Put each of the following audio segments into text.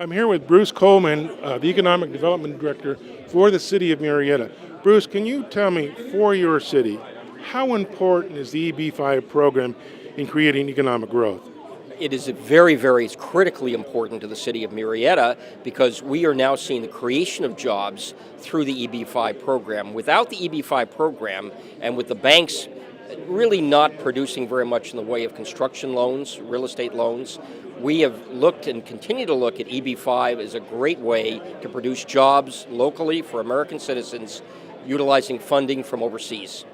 I'm here with Bruce Coleman, the Economic Development Director for the City of Marietta. Bruce, can you tell me, for your city, how important is the EB-5 program in creating economic growth? It is it's critically important to the city of Marietta because we are now seeing the creation of jobs through the EB-5 program. Without the EB-5 program, and with the banks really not producing very much in the way of construction loans, real estate loans, we have looked and continue to look at EB-5 as a great way to produce jobs locally for American citizens utilizing funding from overseas.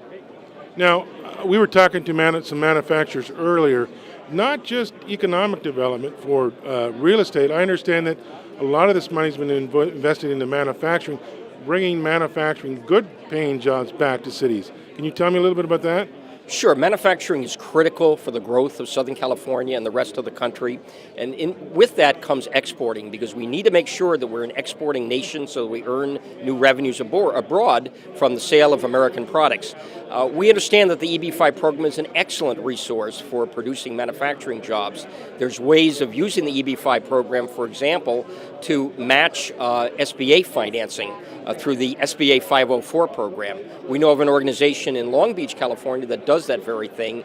Now, we were talking to some manufacturers earlier, not just economic development for real estate. I understand that a lot of this money has been invested into manufacturing, bringing manufacturing, good-paying jobs back to cities. Can you tell me a little bit about that? Sure, manufacturing is critical for the growth of Southern California and the rest of the country. And with that comes exporting, because we need to make sure that we're an exporting nation so that we earn new revenues abroad from the sale of American products. We understand that the EB-5 program is an excellent resource for producing manufacturing jobs. There's ways of using the EB-5 program, for example, to match SBA financing through the SBA 504 program. We know of an organization in Long Beach, California that does that very thing.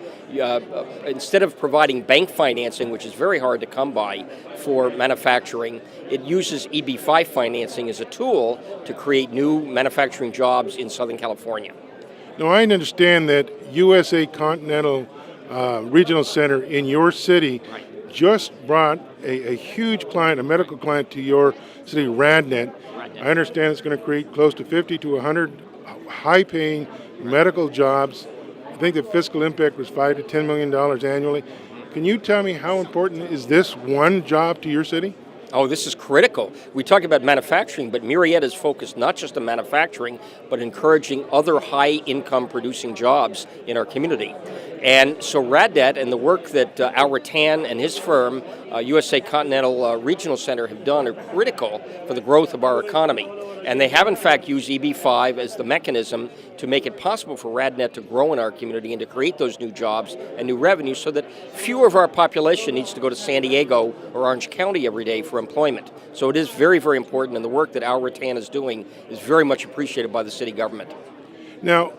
Instead of providing bank financing, which is very hard to come by for manufacturing, it uses EB-5 financing as a tool to create new manufacturing jobs in Southern California. Now, I understand that USA Continental Regional Center in your city just brought a huge client, a medical client to your city, RadNet. I understand it's going to create close to 50 to 100 high-paying medical jobs. I think the fiscal impact was $5 to $10 million annually. Can you tell me how important is this one job to your city? Oh, this is critical. We talk about manufacturing, but Marietta is focused not just on manufacturing, but encouraging other high-income producing jobs in our community. And so RadNet and the work that Al Rattan and his firm, USA Continental Regional Center, have done are critical for the growth of our economy. And they have, in fact, used EB-5 as the mechanism to make it possible for RadNet to grow in our community and to create those new jobs and new revenues so that fewer of our population needs to go to San Diego or Orange County every day for employment. So it is very, very important, and the work that Al Rattan is doing is very much appreciated by the city government. Now,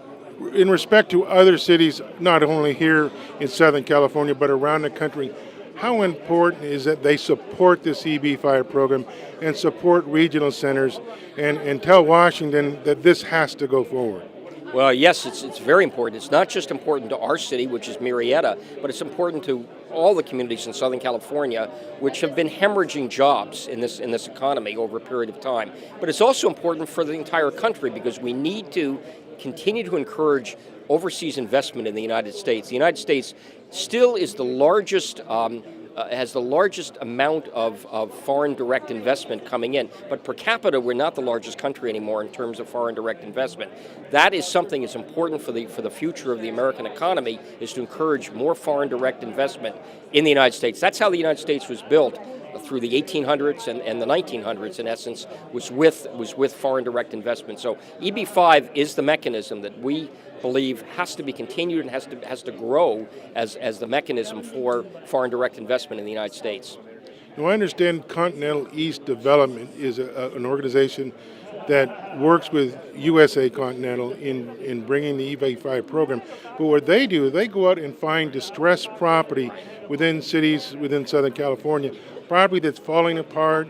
in respect to other cities, not only here in Southern California, but around the country, how important is that they support this EB-5 program and support regional centers and tell Washington that this has to go forward? Well, yes, it's very important. It's not just important to our city, which is Marietta, but it's important to all the communities in Southern California, which have been hemorrhaging jobs in this economy over a period of time. But it's also important for the entire country because we need to continue to encourage overseas investment in the United States. The United States still is the largest, has the largest amount of foreign direct investment coming in, but per capita we're not the largest country anymore in terms of foreign direct investment. That is something that's important for the future of the American economy, is to encourage more foreign direct investment in the United States. That's how the United States was built through the 1800s and the 1900s, in essence, was with foreign direct investment. So EB-5 is the mechanism that we believe has to be continued and has to grow as the mechanism for foreign direct investment in the United States. Now, I understand Continental East Development is an organization that works with USA Continental in bringing the EB-5 program. But what they do, they go out and find distressed property within cities within Southern California, property that's falling apart,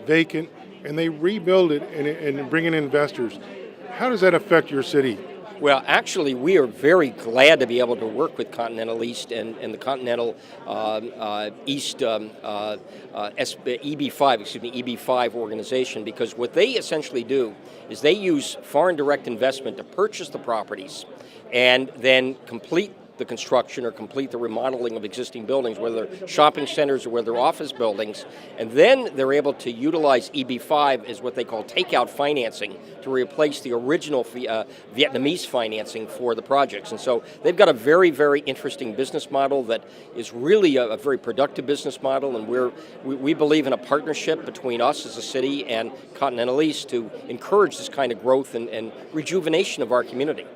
vacant, and they rebuild it and bring in investors. How does that affect your city? Well, actually, we are very glad to be able to work with Continental East and the Continental East EB-5 organization, because what they essentially do is they use foreign direct investment to purchase the properties and then complete the construction or complete the remodeling of existing buildings, whether they're shopping centers or whether they're office buildings, and then they're able to utilize EB-5 as what they call takeout financing to replace the original Vietnamese financing for the projects. And so they've got a very, very interesting business model that is really a very productive business model, and we believe in a partnership between us as a city and Continental East to encourage this kind of growth and rejuvenation of our community.